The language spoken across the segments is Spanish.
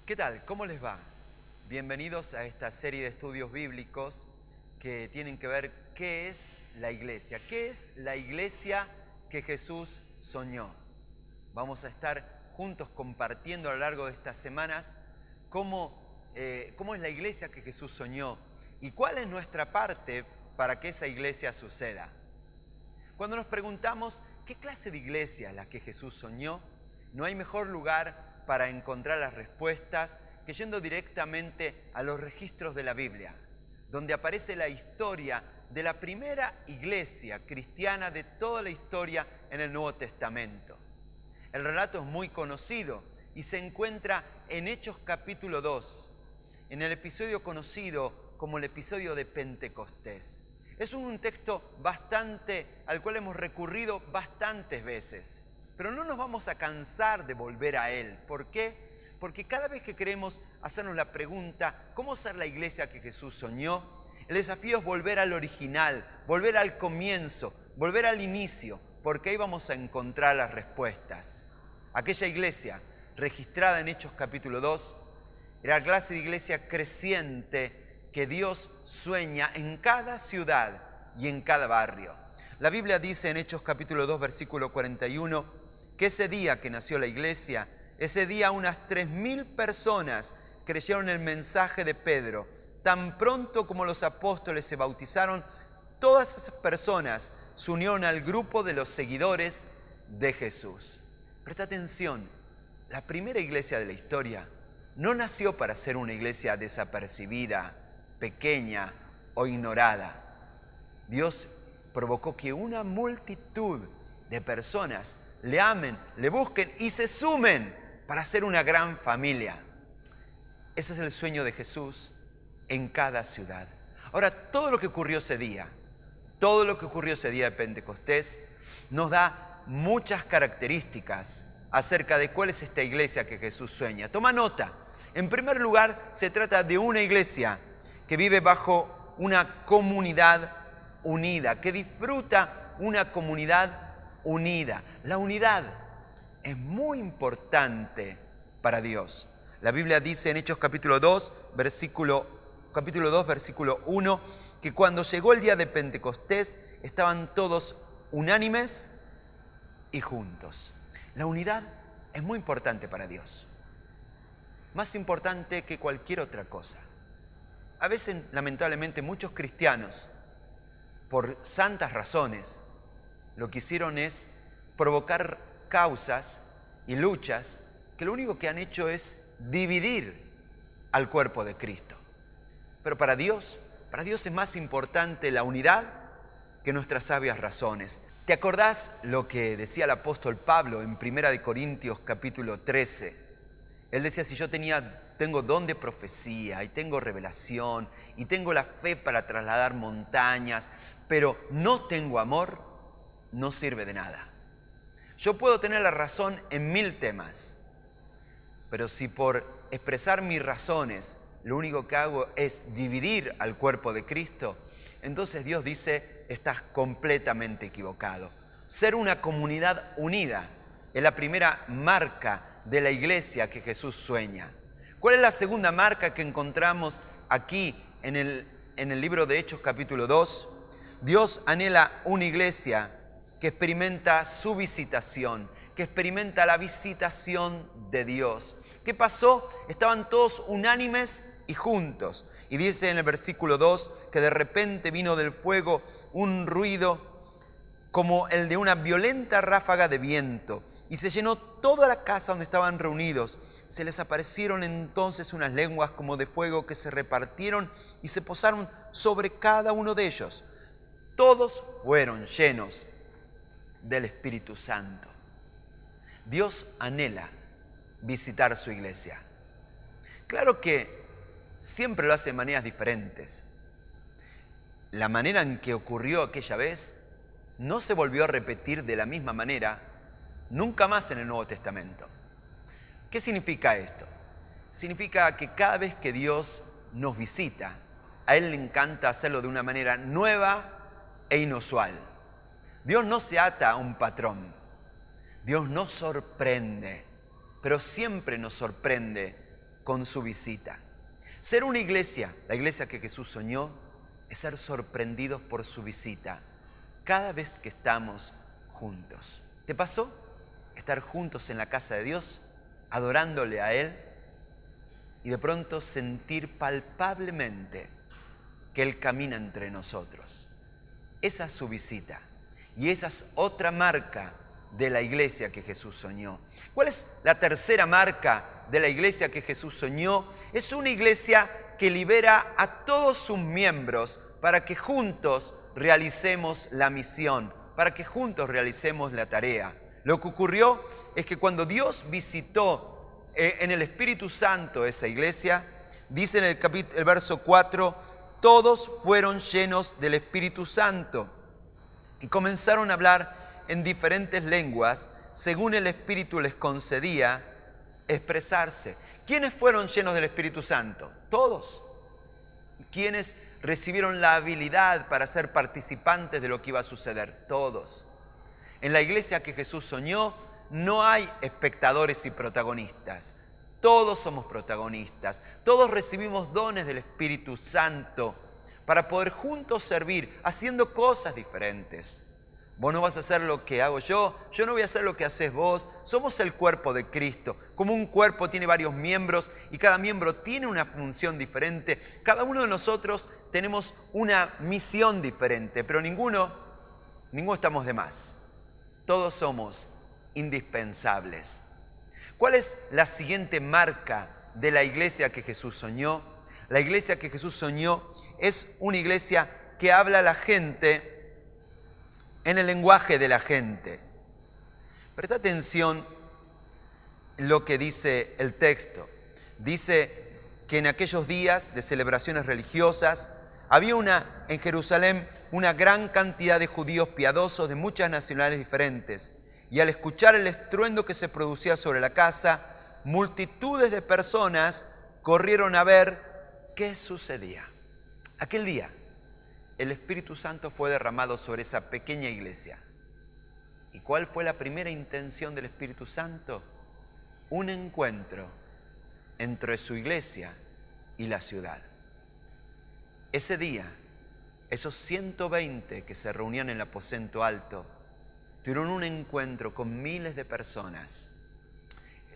¿Qué tal? ¿Cómo les va? Bienvenidos a esta serie de estudios bíblicos que tienen que ver qué es la iglesia. ¿Qué es la iglesia que Jesús soñó? Vamos a estar juntos compartiendo a lo largo de estas semanas cómo es la iglesia que Jesús soñó y cuál es nuestra parte para que esa iglesia suceda. Cuando nos preguntamos qué clase de iglesia es la que Jesús soñó, no hay mejor lugar para encontrar las respuestas que yendo directamente a los registros de la Biblia, donde aparece la historia de la primera iglesia cristiana de toda la historia en el Nuevo Testamento. El relato es muy conocido y se encuentra en Hechos capítulo 2, en el episodio conocido como el episodio de Pentecostés. Es un texto al cual hemos recurrido bastantes veces, pero no nos vamos a cansar de volver a él. ¿Por qué? Porque cada vez que queremos hacernos la pregunta, ¿cómo ser la iglesia que Jesús soñó? El desafío es volver al original, volver al comienzo, volver al inicio, porque ahí vamos a encontrar las respuestas. Aquella iglesia registrada en Hechos capítulo 2 era la clase de iglesia creciente que Dios sueña en cada ciudad y en cada barrio. La Biblia dice en Hechos capítulo 2, versículo 41, que ese día que nació la iglesia, ese día unas 3.000 personas creyeron el mensaje de Pedro. Tan pronto como los apóstoles se bautizaron, todas esas personas se unieron al grupo de los seguidores de Jesús. Presta atención, la primera iglesia de la historia no nació para ser una iglesia desapercibida, pequeña o ignorada. Dios provocó que una multitud de personas le amen, le busquen y se sumen para ser una gran familia. Ese es el sueño de Jesús en cada ciudad. Ahora, todo lo que ocurrió ese día de Pentecostés, nos da muchas características acerca de cuál es esta iglesia que Jesús sueña. Toma nota. En primer lugar, se trata de una iglesia que vive bajo una comunidad unida, que disfruta una comunidad unida. La unidad es muy importante para Dios. La Biblia dice en Hechos capítulo 2, versículo 1, que cuando llegó el día de Pentecostés estaban todos unánimes y juntos. La unidad es muy importante para Dios, más importante que cualquier otra cosa. A veces, lamentablemente, muchos cristianos, por santas razones, lo que hicieron es provocar causas y luchas que lo único que han hecho es dividir al cuerpo de Cristo. Pero para Dios es más importante la unidad que nuestras sabias razones. ¿Te acordás lo que decía el apóstol Pablo en 1 Corintios capítulo 13? Él decía, si yo tengo don de profecía y tengo revelación y tengo la fe para trasladar montañas, pero no tengo amor, no sirve de nada. Yo puedo tener la razón en 1000 temas, pero si por expresar mis razones lo único que hago es dividir al cuerpo de Cristo, entonces Dios dice, estás completamente equivocado. Ser una comunidad unida es la primera marca de la iglesia que Jesús sueña. ¿Cuál es la segunda marca que encontramos aquí en el libro de Hechos capítulo 2? Dios anhela una iglesia que experimenta su visitación, que experimenta la visitación de Dios. ¿Qué pasó? Estaban todos unánimes y juntos. Y dice en el versículo 2 que de repente vino del fuego un ruido como el de una violenta ráfaga de viento y se llenó toda la casa donde estaban reunidos. Se les aparecieron entonces unas lenguas como de fuego que se repartieron y se posaron sobre cada uno de ellos. Todos fueron llenos del Espíritu Santo. Dios anhela visitar su iglesia. Claro que siempre lo hace de maneras diferentes. La manera en que ocurrió aquella vez no se volvió a repetir de la misma manera nunca más en el Nuevo Testamento. ¿Qué significa esto? Significa que cada vez que Dios nos visita, a Él le encanta hacerlo de una manera nueva e inusual. Dios no se ata a un patrón. Dios nos sorprende, pero siempre nos sorprende con su visita. Ser una iglesia, la iglesia que Jesús soñó, es ser sorprendidos por su visita cada vez que estamos juntos. ¿Te pasó estar juntos en la casa de Dios, adorándole a Él, y de pronto sentir palpablemente que Él camina entre nosotros? Esa es su visita, y esa es otra marca de la iglesia que Jesús soñó. ¿Cuál es la tercera marca de la iglesia que Jesús soñó? Es una iglesia que libera a todos sus miembros para que juntos realicemos la misión, para que juntos realicemos la tarea. Lo que ocurrió es que cuando Dios visitó en el Espíritu Santo esa iglesia, dice en el verso 4, todos fueron llenos del Espíritu Santo y comenzaron a hablar en diferentes lenguas, según el Espíritu les concedía expresarse. ¿Quiénes fueron llenos del Espíritu Santo? Todos. ¿Quiénes recibieron la habilidad para ser participantes de lo que iba a suceder? Todos. En la iglesia que Jesús soñó no hay espectadores y protagonistas. Todos somos protagonistas. Todos recibimos dones del Espíritu Santo para poder juntos servir, haciendo cosas diferentes. Vos no vas a hacer lo que hago yo no voy a hacer lo que haces vos. Somos el cuerpo de Cristo. Como un cuerpo tiene varios miembros y cada miembro tiene una función diferente, cada uno de nosotros tenemos una misión diferente, pero ninguno estamos de más. Todos somos indispensables. ¿Cuál es la siguiente marca de la iglesia que Jesús soñó? La iglesia que Jesús soñó es una iglesia que habla a la gente en el lenguaje de la gente. Presta atención lo que dice el texto. Dice que en aquellos días de celebraciones religiosas había en Jerusalén una gran cantidad de judíos piadosos de muchas nacionalidades diferentes. Y al escuchar el estruendo que se producía sobre la casa, multitudes de personas corrieron a ver qué sucedía. Aquel día, el Espíritu Santo fue derramado sobre esa pequeña iglesia. ¿Y cuál fue la primera intención del Espíritu Santo? Un encuentro entre su iglesia y la ciudad. Ese día, esos 120 que se reunían en el aposento alto, tuvieron un encuentro con miles de personas.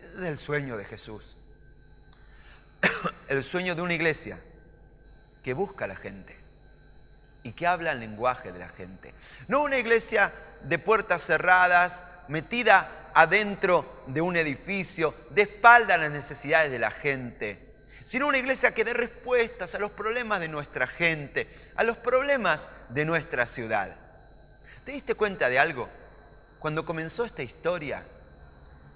Ese es el sueño de Jesús. El sueño de una iglesia que busca a la gente y que habla el lenguaje de la gente. No una iglesia de puertas cerradas, metida adentro de un edificio, de espalda a las necesidades de la gente, sino una iglesia que dé respuestas a los problemas de nuestra gente, a los problemas de nuestra ciudad. ¿Te diste cuenta de algo? Cuando comenzó esta historia,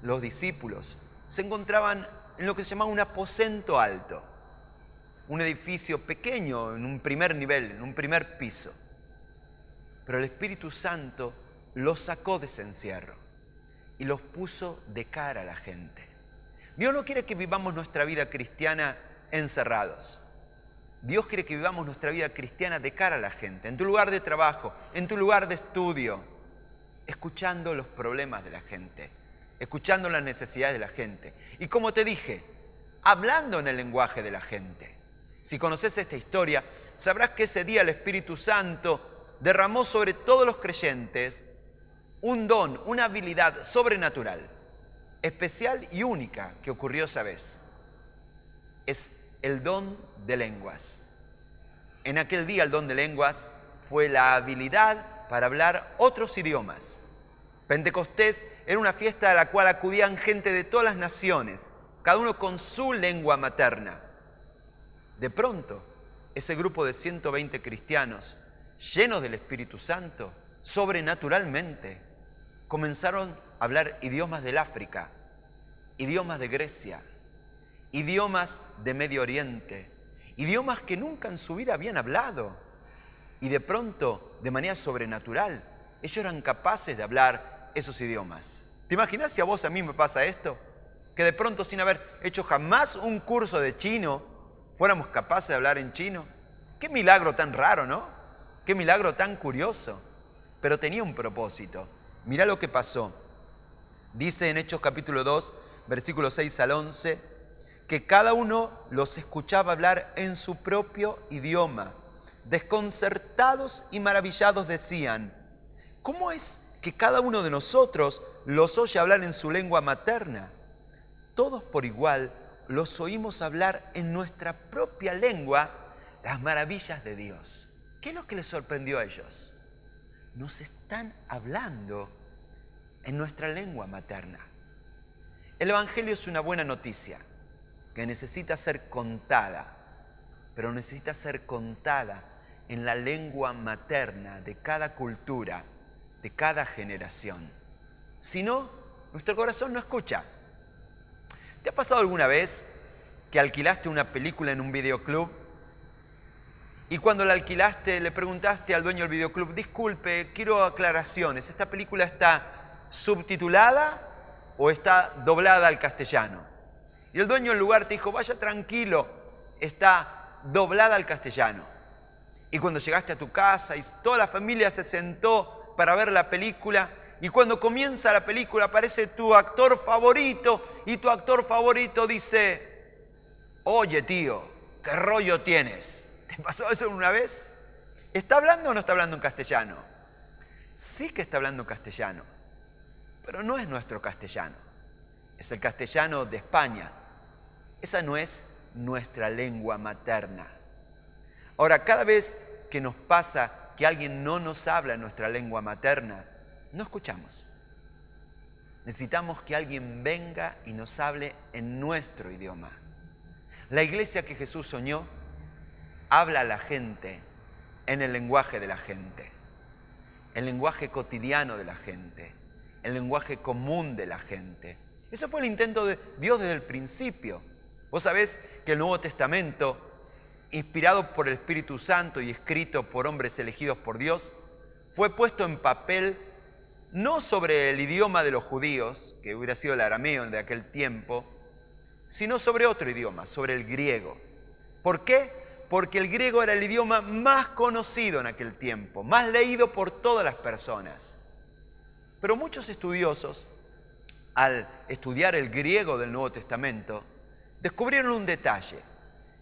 los discípulos se encontraban en lo que se llamaba un aposento alto, un edificio pequeño en un primer nivel, en un primer piso. Pero el Espíritu Santo los sacó de ese encierro y los puso de cara a la gente. Dios no quiere que vivamos nuestra vida cristiana encerrados. Dios quiere que vivamos nuestra vida cristiana de cara a la gente, en tu lugar de trabajo, en tu lugar de estudio, escuchando los problemas de la gente, escuchando las necesidades de la gente. Y como te dije, hablando en el lenguaje de la gente. Si conoces esta historia, sabrás que ese día el Espíritu Santo derramó sobre todos los creyentes un don, una habilidad sobrenatural, especial y única que ocurrió esa vez. Es el don de lenguas. En aquel día el don de lenguas fue la habilidad para hablar otros idiomas. Pentecostés era una fiesta a la cual acudían gente de todas las naciones, cada uno con su lengua materna. De pronto, ese grupo de 120 cristianos, llenos del Espíritu Santo, sobrenaturalmente, comenzaron a hablar idiomas del África, idiomas de Grecia, idiomas de Medio Oriente, idiomas que nunca en su vida habían hablado. Y de pronto, de manera sobrenatural, ellos eran capaces de hablar esos idiomas. ¿Te imaginas si a vos, a mí me pasa esto? Que de pronto, sin haber hecho jamás un curso de chino, fuéramos capaces de hablar en chino. Qué milagro tan raro, ¿no? Qué milagro tan curioso. Pero tenía un propósito. Mirá lo que pasó. Dice en Hechos capítulo 2, versículos 6 al 11, que cada uno los escuchaba hablar en su propio idioma. Desconcertados y maravillados decían: ¿cómo es que cada uno de nosotros los oye hablar en su lengua materna? Todos por igual los oímos hablar en nuestra propia lengua las maravillas de Dios. ¿Qué es lo que les sorprendió a ellos? Nos están hablando en nuestra lengua materna. El Evangelio es una buena noticia que necesita ser contada, pero necesita ser contada en la lengua materna de cada cultura, de cada generación. Si no, nuestro corazón no escucha. ¿Te ha pasado alguna vez que alquilaste una película en un videoclub y cuando la alquilaste le preguntaste al dueño del videoclub: disculpe, quiero aclaraciones, ¿esta película está subtitulada o está doblada al castellano? Y el dueño del lugar te dijo: vaya tranquilo, está doblada al castellano. Y cuando llegaste a tu casa y toda la familia se sentó para ver la película, y cuando comienza la película aparece tu actor favorito y tu actor favorito dice: oye tío, ¿qué rollo tienes? ¿Te pasó eso una vez? ¿Está hablando o no está hablando en castellano? Sí que está hablando en castellano, pero no es nuestro castellano. Es el castellano de España. Esa no es nuestra lengua materna. Ahora, cada vez que nos pasa que alguien no nos habla en nuestra lengua materna, no escuchamos. Necesitamos que alguien venga y nos hable en nuestro idioma. La iglesia que Jesús soñó habla a la gente en el lenguaje de la gente, el lenguaje cotidiano de la gente, el lenguaje común de la gente. Ese fue el intento de Dios desde el principio. Vos sabés que el Nuevo Testamento, inspirado por el Espíritu Santo y escrito por hombres elegidos por Dios, fue puesto en papel no sobre el idioma de los judíos, que hubiera sido el arameo de aquel tiempo, sino sobre otro idioma, sobre el griego. ¿Por qué? Porque el griego era el idioma más conocido en aquel tiempo, más leído por todas las personas. Pero muchos estudiosos, al estudiar el griego del Nuevo Testamento, descubrieron un detalle.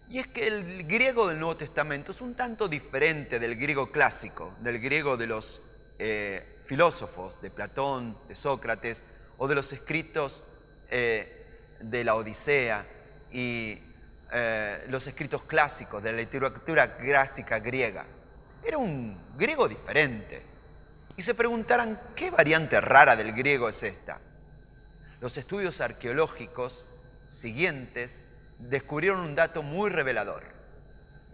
Y es que el griego del Nuevo Testamento es un tanto diferente del griego clásico, del griego de los filósofos, de Platón, de Sócrates, o de los escritos de la Odisea y los escritos clásicos de la literatura clásica griega. Era un griego diferente. Y se preguntarán: ¿qué variante rara del griego es esta? Los estudios arqueológicos siguientes descubrieron un dato muy revelador.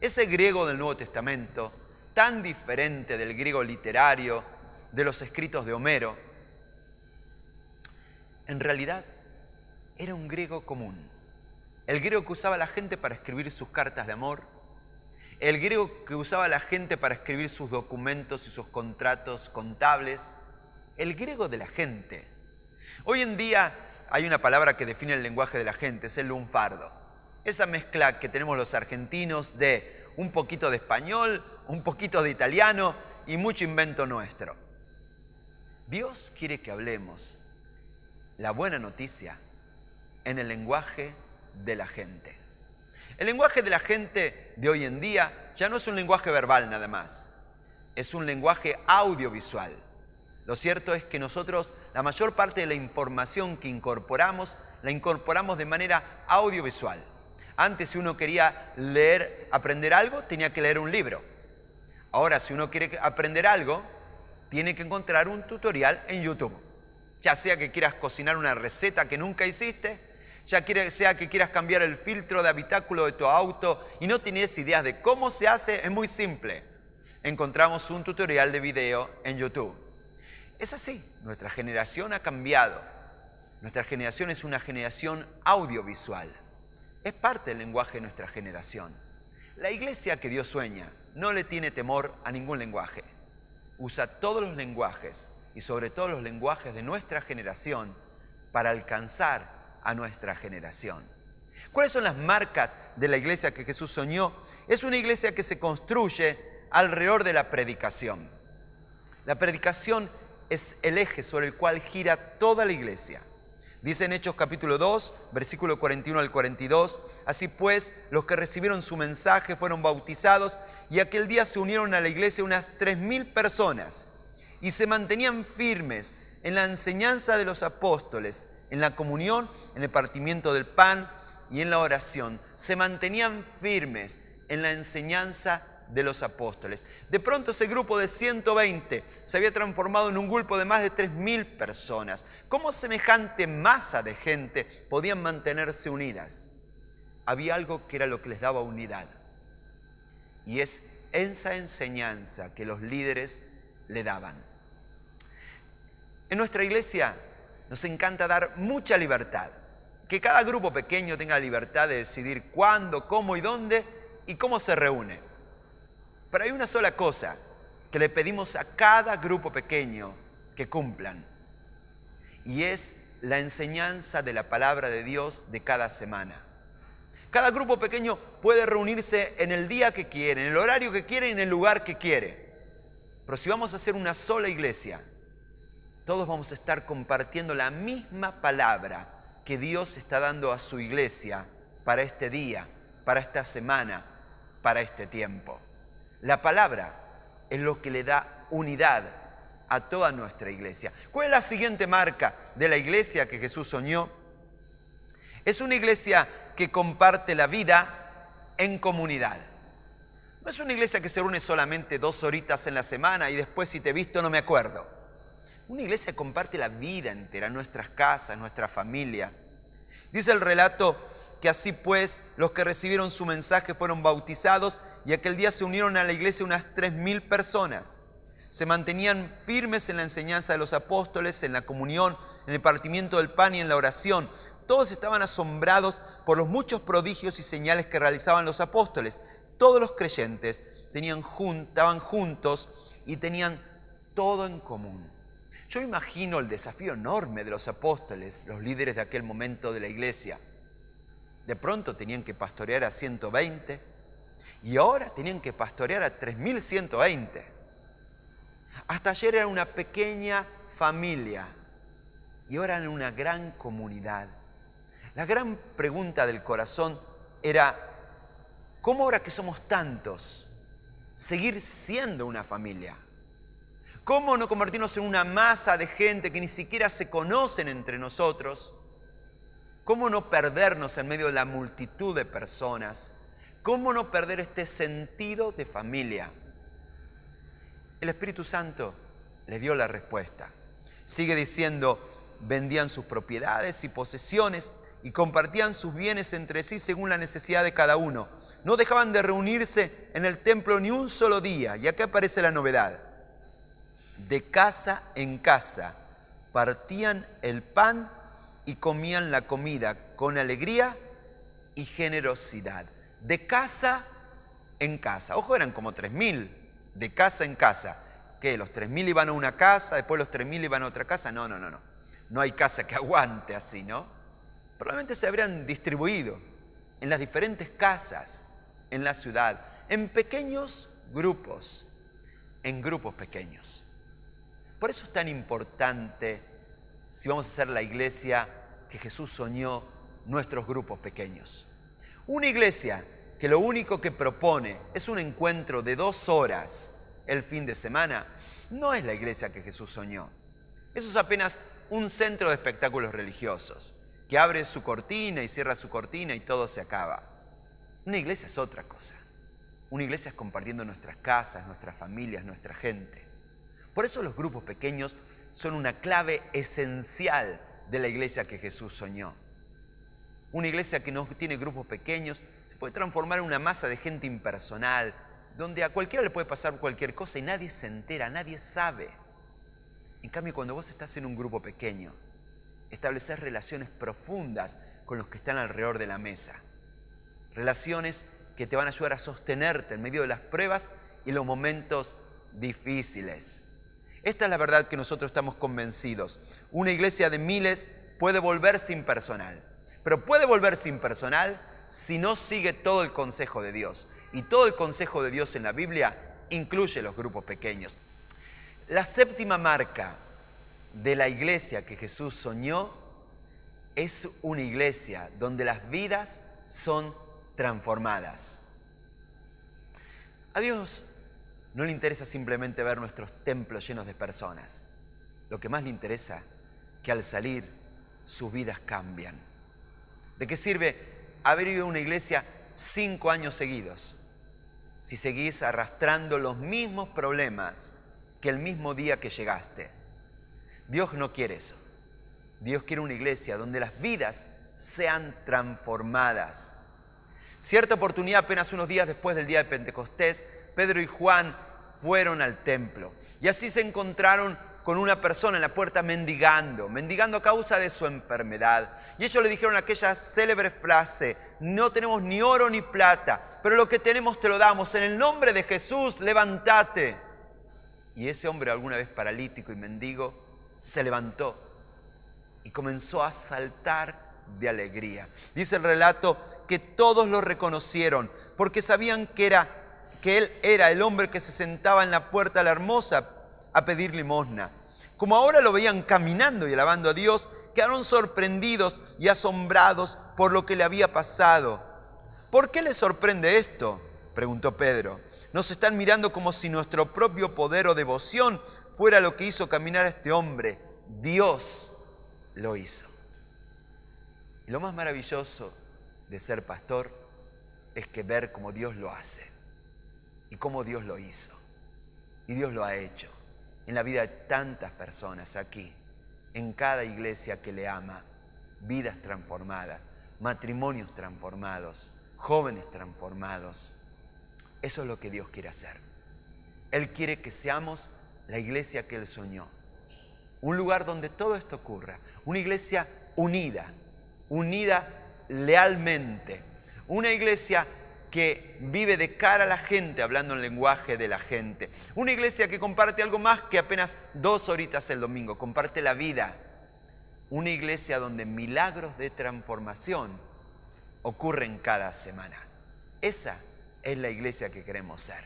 Ese griego del Nuevo Testamento, tan diferente del griego literario, de los escritos de Homero, en realidad era un griego común. El griego que usaba la gente para escribir sus cartas de amor, el griego que usaba la gente para escribir sus documentos y sus contratos contables, el griego de la gente. Hoy en día hay una palabra que define el lenguaje de la gente, es el lunfardo. Esa mezcla que tenemos los argentinos de un poquito de español, un poquito de italiano y mucho invento nuestro. Dios quiere que hablemos la buena noticia en el lenguaje de la gente. El lenguaje de la gente de hoy en día ya no es un lenguaje verbal nada más, es un lenguaje audiovisual. Lo cierto es que nosotros la mayor parte de la información que incorporamos, la incorporamos de manera audiovisual. Antes, si uno quería leer, aprender algo, tenía que leer un libro. Ahora, si uno quiere aprender algo, tiene que encontrar un tutorial en YouTube. Ya sea que quieras cocinar una receta que nunca hiciste, ya sea que quieras cambiar el filtro de habitáculo de tu auto y no tienes ideas de cómo se hace, es muy simple. Encontramos un tutorial de video en YouTube. Es así, nuestra generación ha cambiado. Nuestra generación es una generación audiovisual. Es parte del lenguaje de nuestra generación. La iglesia que Dios sueña no le tiene temor a ningún lenguaje. Usa todos los lenguajes y sobre todo los lenguajes de nuestra generación para alcanzar a nuestra generación. ¿Cuáles son las marcas de la iglesia que Jesús soñó? Es una iglesia que se construye alrededor de la predicación. La predicación es el eje sobre el cual gira toda la iglesia. Dice en Hechos capítulo 2, versículo 41 al 42, así pues, los que recibieron su mensaje fueron bautizados y aquel día se unieron a la iglesia unas 3.000 personas y se mantenían firmes en la enseñanza de los apóstoles, en la comunión, en el partimiento del pan y en la oración. Se mantenían firmes en la enseñanza de los apóstoles. De pronto ese grupo de 120 se había transformado en un grupo de más de 3.000 personas. ¿Cómo semejante masa de gente podían mantenerse unidas? Había algo que era lo que les daba unidad. Y es esa enseñanza que los líderes le daban. En nuestra iglesia nos encanta dar mucha libertad. Que cada grupo pequeño tenga la libertad de decidir cuándo, cómo y dónde y cómo se reúne. Pero hay una sola cosa que le pedimos a cada grupo pequeño que cumplan. Y es la enseñanza de la palabra de Dios de cada semana. Cada grupo pequeño puede reunirse en el día que quiere, en el horario que quiere y en el lugar que quiere. Pero si vamos a hacer una sola iglesia, todos vamos a estar compartiendo la misma palabra que Dios está dando a su iglesia para este día, para esta semana, para este tiempo. La palabra es lo que le da unidad a toda nuestra iglesia. ¿Cuál es la siguiente marca de la iglesia que Jesús soñó? Es una iglesia que comparte la vida en comunidad. No es una iglesia que se reúne solamente 2 horitas en la semana y después si te he visto no me acuerdo. Una iglesia que comparte la vida entera, nuestras casas, nuestra familia. Dice el relato que así pues los que recibieron su mensaje fueron bautizados y aquel día se unieron a la iglesia unas 3.000 personas. Se mantenían firmes en la enseñanza de los apóstoles, en la comunión, en el partimiento del pan y en la oración. Todos estaban asombrados por los muchos prodigios y señales que realizaban los apóstoles. Todos los creyentes estaban juntos y tenían todo en común. Yo imagino el desafío enorme de los apóstoles, los líderes de aquel momento de la iglesia. De pronto tenían que pastorear a 120 y ahora tenían que pastorear a 3.120. Hasta ayer era una pequeña familia y ahora eran una gran comunidad. La gran pregunta del corazón era, ¿cómo ahora que somos tantos, seguir siendo una familia? ¿Cómo no convertirnos en una masa de gente que ni siquiera se conocen entre nosotros? ¿Cómo no perdernos en medio de la multitud de personas? ¿Cómo no perder este sentido de familia? El Espíritu Santo les dio la respuesta. Sigue diciendo, vendían sus propiedades y posesiones y compartían sus bienes entre sí según la necesidad de cada uno. No dejaban de reunirse en el templo ni un solo día. Y acá aparece la novedad. De casa en casa partían el pan y comían la comida con alegría y generosidad. De casa en casa. Ojo, eran como 3.000, de casa en casa. ¿Qué? ¿Los 3.000 iban a una casa, después los 3.000 iban a otra casa? No. No hay casa que aguante así, ¿no? Probablemente se habrían distribuido en las diferentes casas en la ciudad, en pequeños grupos, en grupos pequeños. Por eso es tan importante, si vamos a hacer la iglesia que Jesús soñó, nuestros grupos pequeños. Una iglesia que lo único que propone es un encuentro de 2 horas el fin de semana, no es la iglesia que Jesús soñó. Eso es apenas un centro de espectáculos religiosos, que abre su cortina y cierra su cortina y todo se acaba. Una iglesia es otra cosa. Una iglesia es compartiendo nuestras casas, nuestras familias, nuestra gente. Por eso los grupos pequeños son una clave esencial de la iglesia que Jesús soñó. Una iglesia que no tiene grupos pequeños se puede transformar en una masa de gente impersonal, donde a cualquiera le puede pasar cualquier cosa y nadie se entera, nadie sabe. En cambio, cuando vos estás en un grupo pequeño, estableces relaciones profundas con los que están alrededor de la mesa. Relaciones que te van a ayudar a sostenerte en medio de las pruebas y los momentos difíciles. Esta es la verdad que nosotros estamos convencidos. Una iglesia de miles puede volverse impersonal, pero puede volverse impersonal si no sigue todo el consejo de Dios. Y todo el consejo de Dios en la Biblia incluye los grupos pequeños. La séptima marca de la iglesia que Jesús soñó es una iglesia donde las vidas son transformadas. A Dios no le interesa simplemente ver nuestros templos llenos de personas. Lo que más le interesa es que al salir sus vidas cambian. ¿De qué sirve haber ido a una iglesia 5 años seguidos si seguís arrastrando los mismos problemas que el mismo día que llegaste? Dios no quiere eso. Dios quiere una iglesia donde las vidas sean transformadas. Cierta oportunidad, apenas unos días después del día de Pentecostés, Pedro y Juan fueron al templo y así se encontraron con una persona en la puerta mendigando a causa de su enfermedad. Y ellos le dijeron aquella célebre frase: no tenemos ni oro ni plata, pero lo que tenemos te lo damos. En el nombre de Jesús, levántate. Y ese hombre, alguna vez paralítico y mendigo, se levantó y comenzó a saltar de alegría. Dice el relato que todos lo reconocieron porque sabían que él era el hombre que se sentaba en la puerta de la Hermosa a pedir limosna. Como ahora lo veían caminando y alabando a Dios, quedaron sorprendidos y asombrados por lo que le había pasado. ¿Por qué les sorprende esto?, preguntó Pedro. Nos están mirando como si nuestro propio poder o devoción fuera lo que hizo caminar a este hombre. Dios lo hizo. Y lo más maravilloso de ser pastor es que ver cómo Dios lo hace y cómo Dios lo hizo. Y Dios lo ha hecho en la vida de tantas personas aquí, en cada iglesia que le ama. Vidas transformadas, matrimonios transformados, jóvenes transformados. Eso es lo que Dios quiere hacer. Él quiere que seamos la iglesia que Él soñó. Un lugar donde todo esto ocurra. Una iglesia unida lealmente. Una iglesia que vive de cara a la gente, hablando en lenguaje de la gente. Una iglesia que comparte algo más que apenas 2 horitas el domingo, comparte la vida. Una iglesia donde milagros de transformación ocurren cada semana. Esa es la iglesia que queremos ser.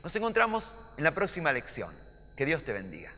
Nos encontramos en la próxima lección. Que Dios te bendiga.